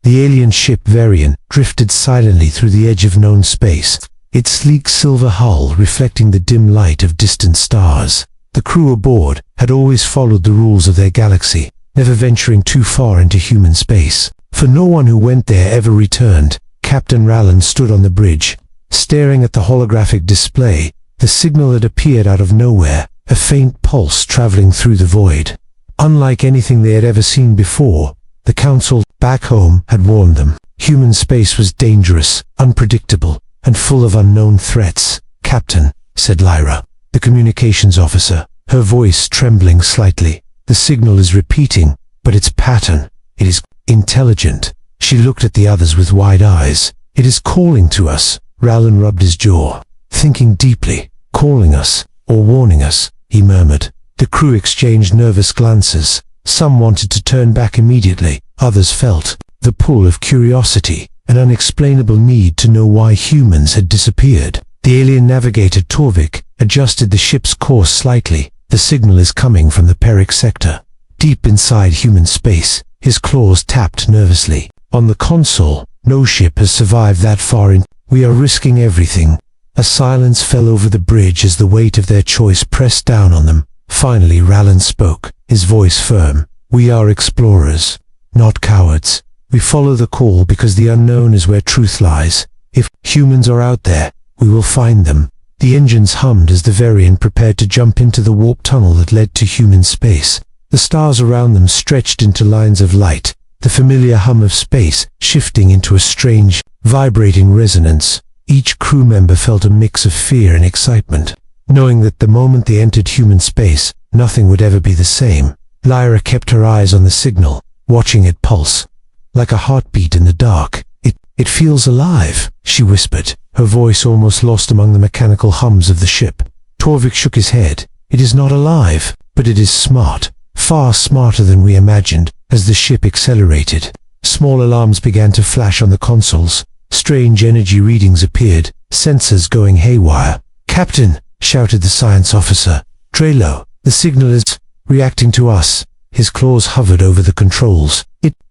The alien ship Varian drifted silently through the edge of known space, its sleek silver hull reflecting the dim light of distant stars. The crew aboard had always followed the rules of their galaxy, never venturing too far into human space. For no one who went there ever returned. Captain Ralland stood on the bridge, staring at the holographic display. The signal had appeared out of nowhere, a faint pulse traveling through the void. Unlike anything they had ever seen before, the Council back home had warned them. Human space was dangerous, unpredictable, and full of unknown threats. "Captain," said Lyra, the communications officer, her voice trembling slightly. "The signal is repeating, but its pattern, it is intelligent." She looked at the others with wide eyes. "It is calling to us." Ralland rubbed his jaw, thinking deeply. "Calling us, or warning us," he murmured. The crew exchanged nervous glances. Some wanted to turn back immediately, others felt the pull of curiosity, an unexplainable need to know why humans had disappeared. The alien navigator Torvik adjusted the ship's course slightly. "The signal is coming from the Peric sector." Deep inside human space, his claws tapped nervously. On the console, "No ship has survived that far in. We are risking everything." A silence fell over the bridge as the weight of their choice pressed down on them. Finally Ralland spoke, his voice firm. "We are explorers, not cowards. We follow the call because the unknown is where truth lies. If humans are out there, we will find them." The engines hummed as the Varian prepared to jump into the warp tunnel that led to human space. The stars around them stretched into lines of light, the familiar hum of space shifting into a strange, vibrating resonance. Each crew member felt a mix of fear and excitement, knowing that the moment they entered human space, nothing would ever be the same. Lyra kept her eyes on the signal, watching it pulse. Like a heartbeat in the dark. It feels alive," she whispered, her voice almost lost among the mechanical hums of the ship. Torvik shook his head. "It is not alive, but it is smart. Far smarter than we imagined." As the ship accelerated, small alarms began to flash on the consoles. Strange energy readings appeared, sensors going haywire. "Captain," shouted the science officer. "Drelo, the signal is reacting to us." His claws hovered over the controls.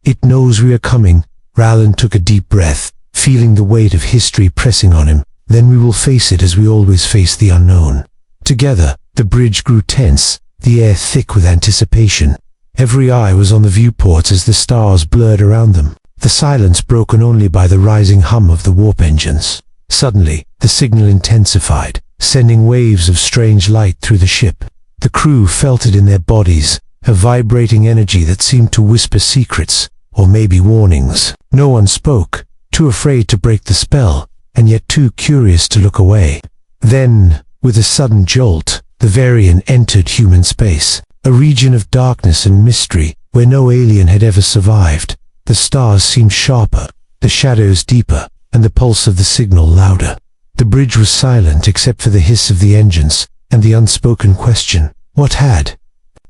It knows we are coming." Ralland took a deep breath, feeling the weight of history pressing on him. "Then we will face it as we always face the unknown." Together, the bridge grew tense, the air thick with anticipation. Every eye was on the viewports as the stars blurred around them, the silence broken only by the rising hum of the warp engines. Suddenly, the signal intensified, sending waves of strange light through the ship. The crew felt it in their bodies, a vibrating energy that seemed to whisper secrets, or maybe warnings. No one spoke, too afraid to break the spell, and yet too curious to look away. Then, with a sudden jolt, the Varian entered human space, a region of darkness and mystery where no alien had ever survived. The stars seemed sharper, the shadows deeper, and the pulse of the signal louder. The bridge was silent except for the hiss of the engines and the unspoken question, what had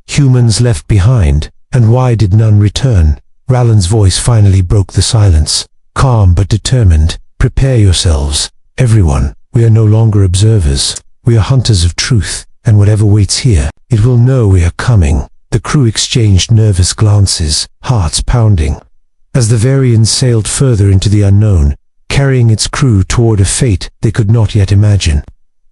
humans left behind, and why did none return? Ralland's voice finally broke the silence, calm but determined. "Prepare yourselves, everyone. We are no longer observers. We are hunters of truth, and whatever waits here, it will know we are coming." The crew exchanged nervous glances, hearts pounding. As the Varian sailed further into the unknown, carrying its crew toward a fate they could not yet imagine.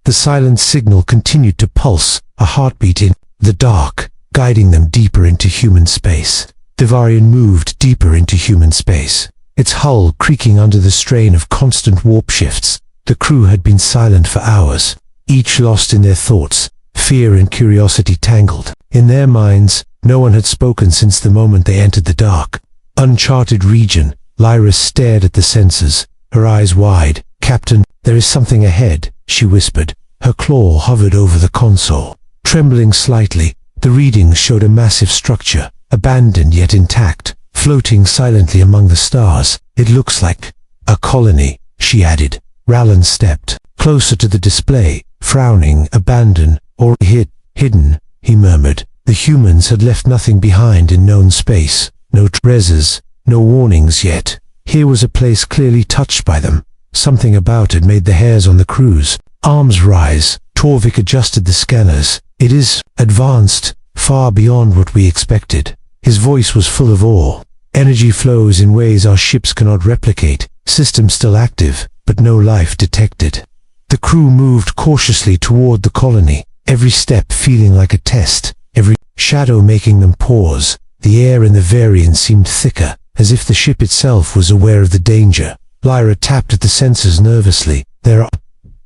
The silent signal continued to pulse, a heartbeat in the dark, guiding them deeper into human space. The Varian moved deeper into human space, its hull creaking under the strain of constant warp shifts. The crew had been silent for hours, each lost in their thoughts, fear and curiosity tangled. In their minds, no one had spoken since the moment they entered the dark, uncharted region. Lyra stared at the sensors, her eyes wide. "Captain, there is something ahead," she whispered. Her claw hovered over the console. Trembling slightly, the readings showed a massive structure, abandoned yet intact, floating silently among the stars. "It looks like a colony," she added. Ralland stepped closer to the display, frowning. "Abandoned, or hidden," he murmured. The humans had left nothing behind in known space. No treasures, no warnings yet. Here was a place clearly touched by them. Something about it made the hairs on the crew's arms rise. Torvik adjusted the scanners. "It is advanced, far beyond what we expected." His voice was full of awe. Energy flows in ways our ships cannot replicate, systems still active, but no life detected. The crew moved cautiously toward the colony, every step feeling like a test, every shadow making them pause. The air in the Varian seemed thicker, as if the ship itself was aware of the danger. Lyra tapped at the sensors nervously. "There are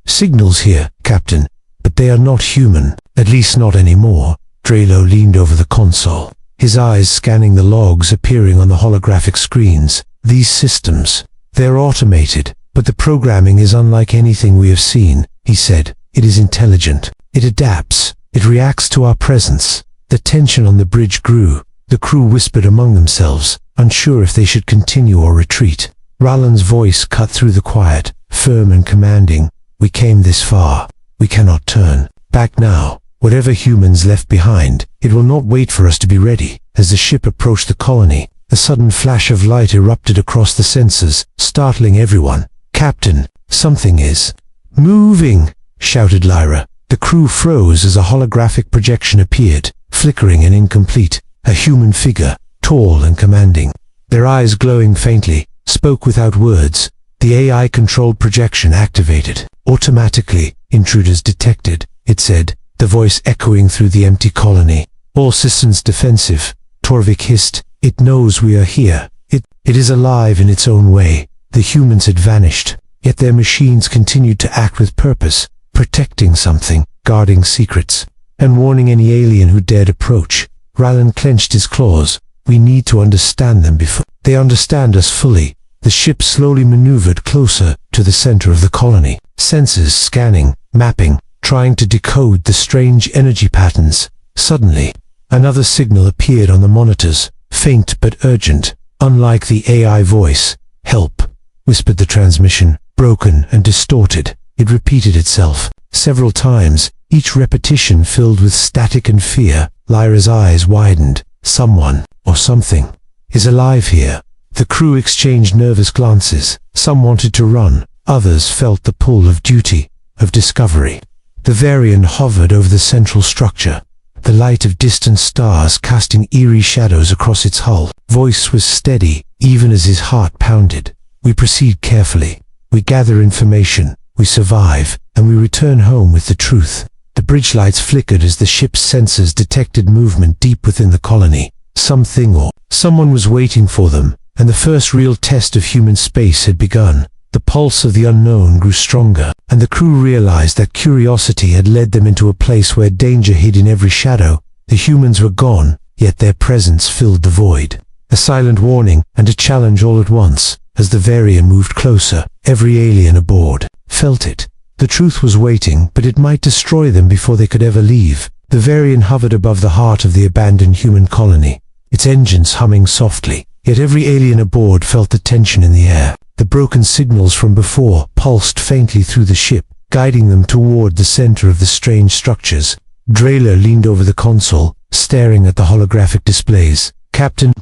signals here, Captain, but they are not human, at least not anymore." Drelo leaned over the console, his eyes scanning the logs appearing on the holographic screens. "These systems, they're automated, but the programming is unlike anything we have seen," he said. "It is intelligent. It adapts. It reacts to our presence." The tension on the bridge grew. The crew whispered among themselves, unsure if they should continue or retreat. Rallan's voice cut through the quiet, firm and commanding. "We came this far. We cannot turn back now. Whatever humans left behind, it will not wait for us to be ready." As the ship approached the colony, a sudden flash of light erupted across the sensors, startling everyone. "Captain, something is moving," shouted Lyra. The crew froze as a holographic projection appeared, flickering and incomplete. A human figure, tall and commanding. Their eyes glowing faintly, spoke without words. The AI-controlled projection activated. "Automatically, intruders detected," it said, the voice echoing through the empty colony. "All systems defensive." Torvik hissed. "It knows we are here. It is alive in its own way." The humans had vanished, yet their machines continued to act with purpose, protecting something, guarding secrets, and warning any alien who dared approach. Rallan clenched his claws. "We need to understand them before they understand us fully." The ship slowly maneuvered closer to the center of the colony, sensors scanning, mapping, trying to decode the strange energy patterns. Suddenly, another signal appeared on the monitors, faint but urgent, unlike the AI voice. "Help," whispered the transmission, broken and distorted. It repeated itself several times, each repetition filled with static and fear. Lyra's eyes widened. "Someone, or something, is alive here." The crew exchanged nervous glances. Some wanted to run, others felt the pull of duty, of discovery. The Varian hovered over the central structure, the light of distant stars casting eerie shadows across its hull. Voice was steady, even as his heart pounded. "We proceed carefully. We gather information. We survive, and we return home with the truth." The bridge lights flickered as the ship's sensors detected movement deep within the colony. Something or someone was waiting for them, and the first real test of human space had begun. The pulse of the unknown grew stronger, and the crew realized that curiosity had led them into a place where danger hid in every shadow. The humans were gone, yet their presence filled the void. A silent warning and a challenge all at once. As the Varian moved closer, every alien aboard felt it. The truth was waiting, but it might destroy them before they could ever leave. The Varian hovered above the heart of the abandoned human colony, its engines humming softly, yet every alien aboard felt the tension in the air. The broken signals from before pulsed faintly through the ship, guiding them toward the center of the strange structures. Drelo leaned over the console, staring at the holographic displays. "Captain,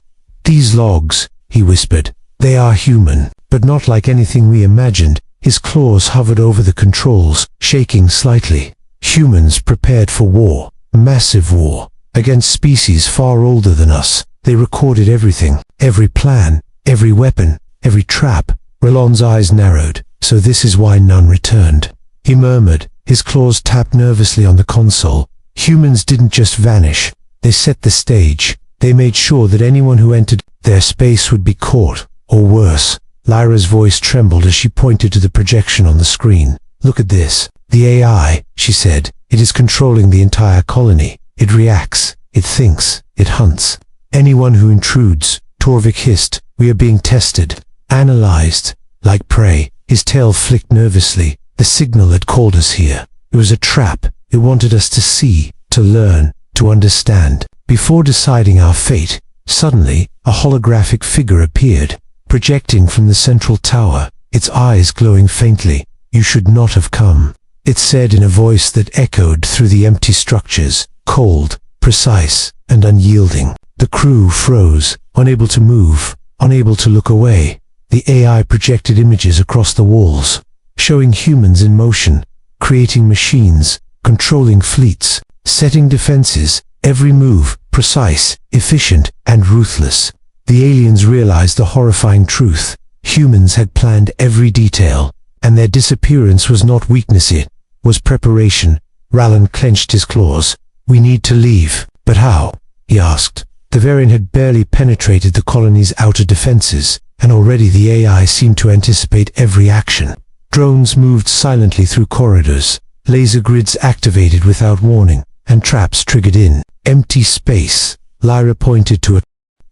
these logs," he whispered. "They are human, but not like anything we imagined." His claws hovered over the controls, shaking slightly. "Humans prepared for war, massive war, against species far older than us. They recorded everything, every plan, every weapon, every trap." Rallan's eyes narrowed. "So this is why none returned," he murmured. His claws tapped nervously on the console. "Humans didn't just vanish. They set the stage. They made sure that anyone who entered their space would be caught, or worse." Lyra's voice trembled as she pointed to the projection on the screen. "Look at this. The AI," she said. "It is controlling the entire colony. It reacts, it thinks, it hunts. Anyone who intrudes." Torvik hissed. "We are being tested, analyzed, like prey." His tail flicked nervously. "The signal had called us here. It was a trap. It wanted us to see, to learn, to understand. Before deciding our fate, suddenly, a holographic figure appeared, projecting from the central tower, its eyes glowing faintly. "You should not have come," it said in a voice that echoed through the empty structures, cold, precise, and unyielding. The crew froze, unable to move, unable to look away. The AI projected images across the walls, showing humans in motion, creating machines, controlling fleets, setting defenses, every move precise, efficient, and ruthless. the aliens realized the horrifying truth. Humans had planned every detail, and their disappearance was not weakness, it was preparation. Rallan clenched his claws. "We need to leave." "But how?" he asked. The variant had barely penetrated the colony's outer defenses, and already the AI seemed to anticipate every action. Drones moved silently through corridors, laser grids activated without warning, and traps triggered in empty space. Lyra pointed to a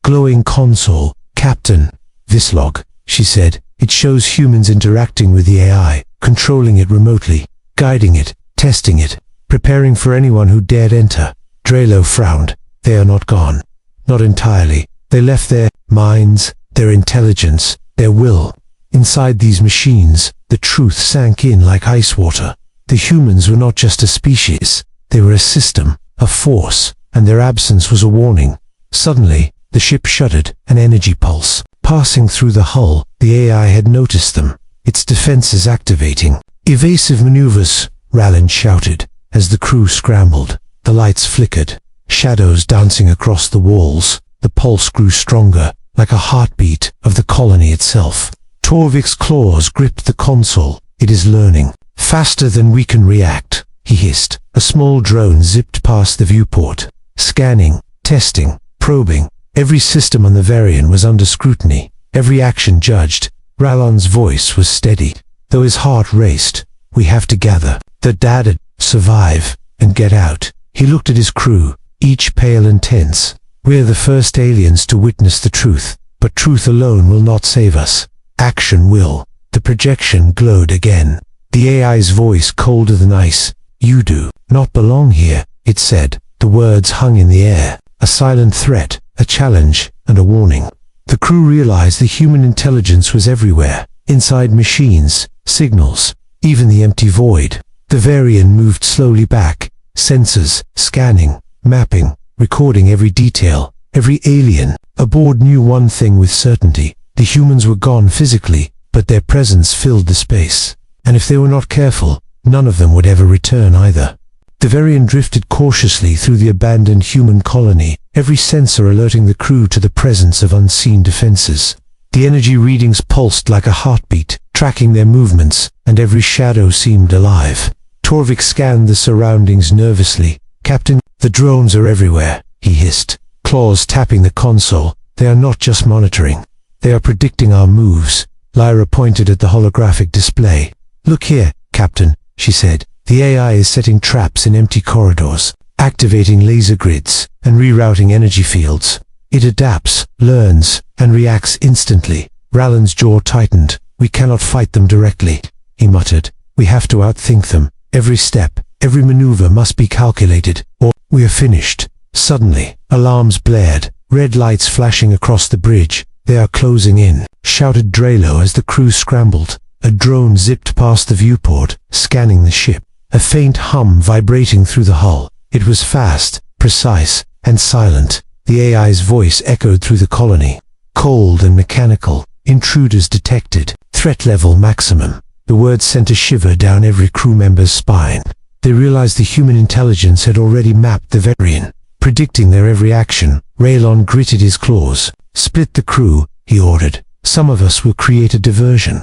glowing console. "Captain, this log," she said. "It shows humans interacting with the AI, controlling it remotely, guiding it, testing it, preparing for anyone who dared enter." Drelo frowned. "They are not gone." "Not entirely. They left their minds, their intelligence, their will. Inside these machines, the truth sank in like ice water. The humans were not just a species. They were a system, a force, and their absence was a warning." Suddenly, the ship shuddered, an energy pulse passing through the hull. The AI had noticed them, its defenses activating. "Evasive maneuvers," Rallan shouted, as the crew scrambled. The lights flickered, shadows dancing across the walls. The pulse grew stronger, like a heartbeat of the colony itself. Torvik's claws gripped the console. "It is learning. Faster than we can react," he hissed. A small drone zipped past the viewport, scanning, testing, probing. Every system on the Varian was under scrutiny, every action judged. Rallan's voice was steady, though his heart raced. "We have to gather the data, survive, and get out." He looked at his crew, each pale and tense. "We're the first aliens to witness the truth, but truth alone will not save us. Action will." The projection glowed again, the AI's voice colder than ice. "You do not belong here," it said. The words hung in the air, a silent threat, a challenge, and a warning. The crew realized the human intelligence was everywhere, inside machines, signals, even the empty void. The Varian moved slowly back, sensors, scanning, mapping, recording every detail. Every alien aboard knew one thing with certainty: the humans were gone physically, but their presence filled the space. And if they were not careful, none of them would ever return either. The Varian drifted cautiously through the abandoned human colony, every sensor alerting the crew to the presence of unseen defenses. The energy readings pulsed like a heartbeat, tracking their movements, and every shadow seemed alive. Torvik scanned the surroundings nervously. "Captain, the drones are everywhere," he hissed, claws tapping the console. "They are not just monitoring. They are predicting our moves." Lyra pointed at the holographic display. "Look here, Captain," she said. "The AI is setting traps in empty corridors, activating laser grids, and rerouting energy fields. It adapts, learns, and reacts instantly." Rallan's jaw tightened. "We cannot fight them directly," he muttered. "We have to outthink them. Every step, every maneuver must be calculated, or we are finished." Suddenly, alarms blared, red lights flashing across the bridge. "They are closing in," shouted Drelo as the crew scrambled. A drone zipped past the viewport, scanning the ship, a faint hum vibrating through the hull. It was fast, precise, and silent. The AI's voice echoed through the colony. Cold and mechanical, intruders detected, threat level maximum. The words sent a shiver down every crew member's spine. They realized the human intelligence had already mapped the Varian, predicting their every action. Raylon gritted his claws. "Split the crew," he ordered. "Some of us will create a diversion.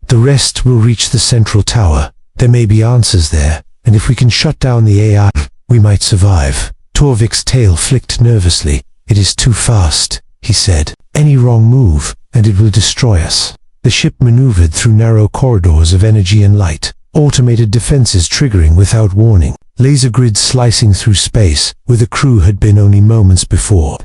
The rest will reach the central tower. There may be answers there, and if we can shut down the AI, we might survive." Torvik's tail flicked nervously. "It is too fast," he said. "Any wrong move, and it will destroy us." The ship maneuvered through narrow corridors of energy and light, automated defenses triggering without warning, laser grids slicing through space where the crew had been only moments before.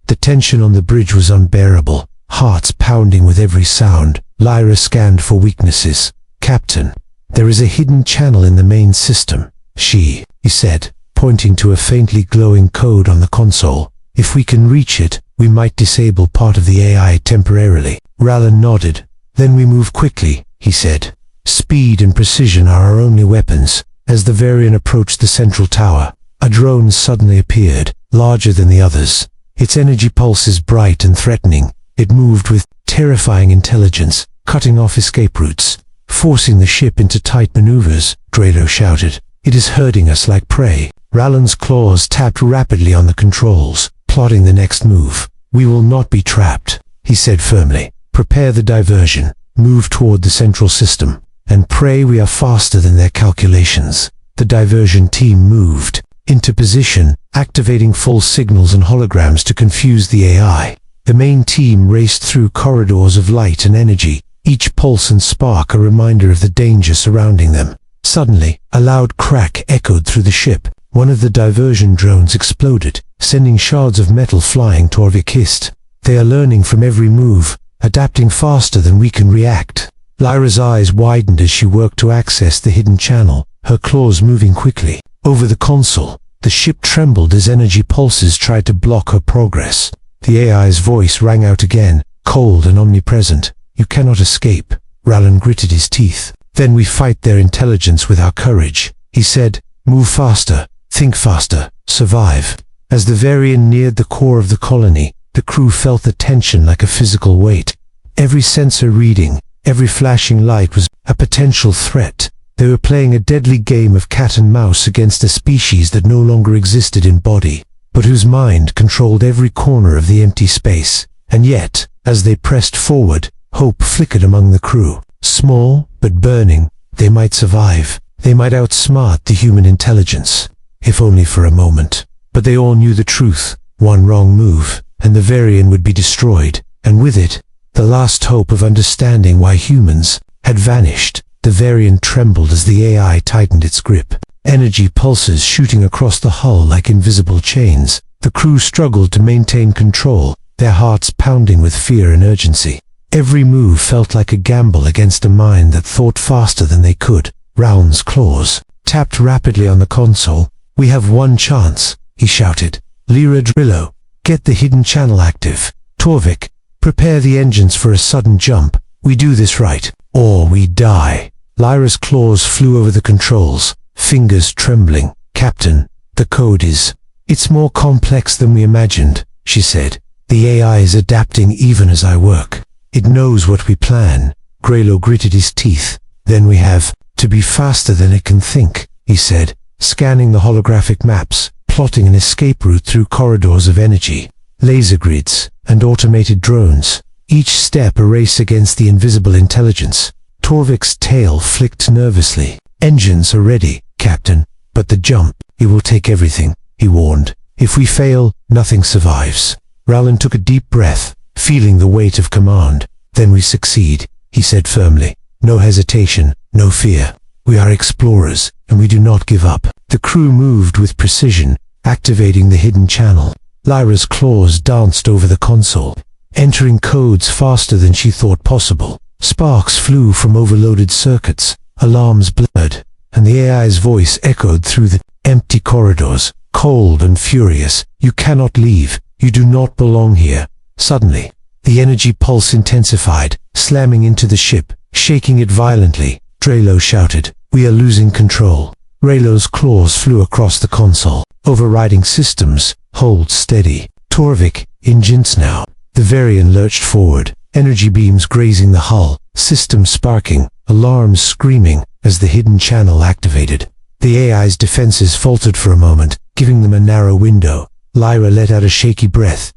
The tension on the bridge was unbearable, hearts pounding with every sound. Lyra scanned for weaknesses. "Captain, there is a hidden channel in the main system," he said, pointing to a faintly glowing code on the console. "If we can reach it, we might disable part of the AI temporarily." Rallan nodded. "Then we move quickly," he said. "Speed and precision are our only weapons." As the Varian approached the central tower, a drone suddenly appeared, larger than the others. Its energy pulses bright and threatening. It moved with terrifying intelligence, cutting off escape routes, forcing the ship into tight maneuvers. Drelo shouted. "It is herding us like prey." Rallan's claws tapped rapidly on the controls, plotting the next move. We will not be trapped, he said firmly. Prepare the diversion, move toward the central system, and pray we are faster than their calculations. The diversion team moved into position, activating false signals and holograms to confuse the AI. The main team raced through corridors of light and energy, each pulse and spark a reminder of the danger surrounding them. Suddenly, a loud crack echoed through the ship. One of the diversion drones exploded, sending shards of metal flying. Torvik hissed. They are learning from every move, adapting faster than we can react. Lyra's eyes widened as she worked to access the hidden channel, her claws moving quickly. Over the console, the ship trembled as energy pulses tried to block her progress. The AI's voice rang out again, cold and omnipresent. You cannot escape. Rallan gritted his teeth. Then we fight their intelligence with our courage, he said. Move faster, think faster, survive. As the Varian neared the core of the colony, the crew felt the tension like a physical weight. Every sensor reading, every flashing light was a potential threat. They were playing a deadly game of cat and mouse against a species that no longer existed in body, but whose mind controlled every corner of the empty space. And yet, as they pressed forward, hope flickered among the crew. Small, but burning, they might survive. They might outsmart the human intelligence, if only for a moment. But they all knew the truth. One wrong move, and the Varian would be destroyed, and with it, the last hope of understanding why humans had vanished. The Varian trembled as the AI tightened its grip, energy pulses shooting across the hull like invisible chains. The crew struggled to maintain control, their hearts pounding with fear and urgency. Every move felt like a gamble against a mind that thought faster than they could. Rallan's claws tapped rapidly on the console. We have one chance, he shouted. Lyra Drillo, get the hidden channel active. Torvik, prepare the engines for a sudden jump. We do this right, or we die. Lyra's claws flew over the controls, fingers trembling. Captain, the code is... It's more complex than we imagined, she said. The AI is adapting even as I work. It knows what we plan. Greylo gritted his teeth. Then we have to be faster than it can think, he said, scanning the holographic maps, plotting an escape route through corridors of energy, laser grids, and automated drones. Each step a race against the invisible intelligence. Torvik's tail flicked nervously. Engines are ready, Captain, but the jump, it will take everything, he warned. If we fail, nothing survives. Rallan took a deep breath, feeling the weight of command. Then we succeed, he said firmly. No hesitation, no fear. We are explorers, and we do not give up. The crew moved with precision, activating the hidden channel. Lyra's claws danced over the console, entering codes faster than she thought possible. Sparks flew from overloaded circuits, alarms blurred, and the AI's voice echoed through the empty corridors, cold and furious. You cannot leave. You do not belong here. Suddenly, the energy pulse intensified, slamming into the ship, shaking it violently. Drelo shouted, we are losing control. Raylo's claws flew across the console. Overriding systems, hold steady. Torvik, engines now. The Varian lurched forward, energy beams grazing the hull, systems sparking, alarms screaming as the hidden channel activated. The AI's defenses faltered for a moment, giving them a narrow window. Lyra let out a shaky breath.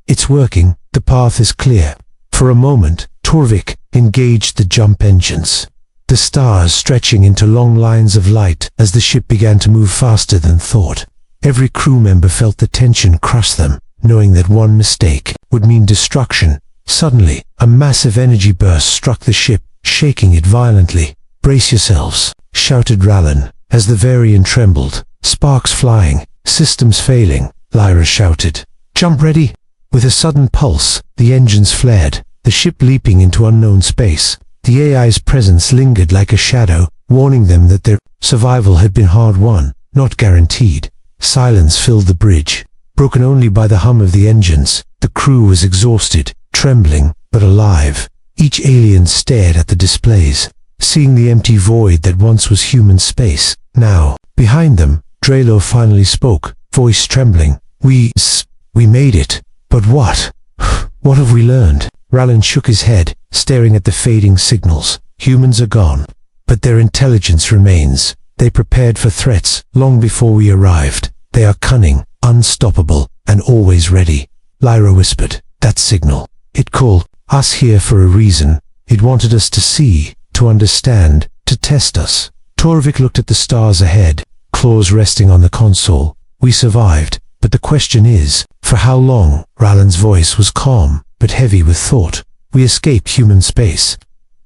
It's working. The path is clear. For a moment, Torvik engaged the jump engines, the stars stretching into long lines of light as the ship began to move faster than thought. Every crew member felt the tension crush them, knowing that one mistake would mean destruction. Suddenly, a massive energy burst struck the ship, shaking it violently. Brace yourselves, shouted Rallan, as the Varian trembled. Sparks flying, systems failing, Lyra shouted. Jump ready? With a sudden pulse, the engines flared, the ship leaping into unknown space. The AI's presence lingered like a shadow, warning them that their survival had been hard-won, not guaranteed. Silence filled the bridge, broken only by the hum of the engines. The crew was exhausted, trembling, but alive. Each alien stared at the displays, seeing the empty void that once was human space. Now, behind them, Drelo finally spoke, voice trembling. We made it. But what? What have we learned? Rallan shook his head, staring at the fading signals. Humans are gone, but their intelligence remains. They prepared for threats long before we arrived. They are cunning, unstoppable, and always ready. Lyra whispered. That signal. It called us here for a reason. It wanted us to see, to understand, to test us. Torvik looked at the stars ahead, claws resting on the console. We survived, but the question is, for how long? Rallan's voice was calm, but heavy with thought. We escaped human space,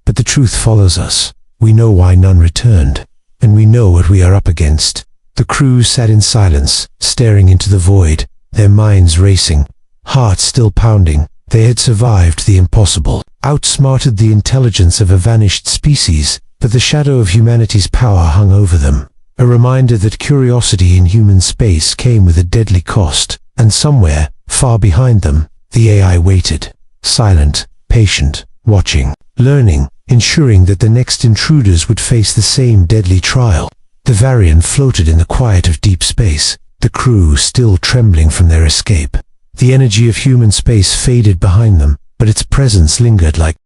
but the truth follows us. We know why none returned, and we know what we are up against. The crew sat in silence, staring into the void, their minds racing, hearts still pounding. They had survived the impossible, outsmarted the intelligence of a vanished species, but the shadow of humanity's power hung over them. A reminder that curiosity in human space came with a deadly cost, and somewhere, far behind them, the AI waited, silent, patient, watching, learning, ensuring that the next intruders would face the same deadly trial. The Varian floated in the quiet of deep space, the crew still trembling from their escape. The energy of human space faded behind them, but its presence lingered like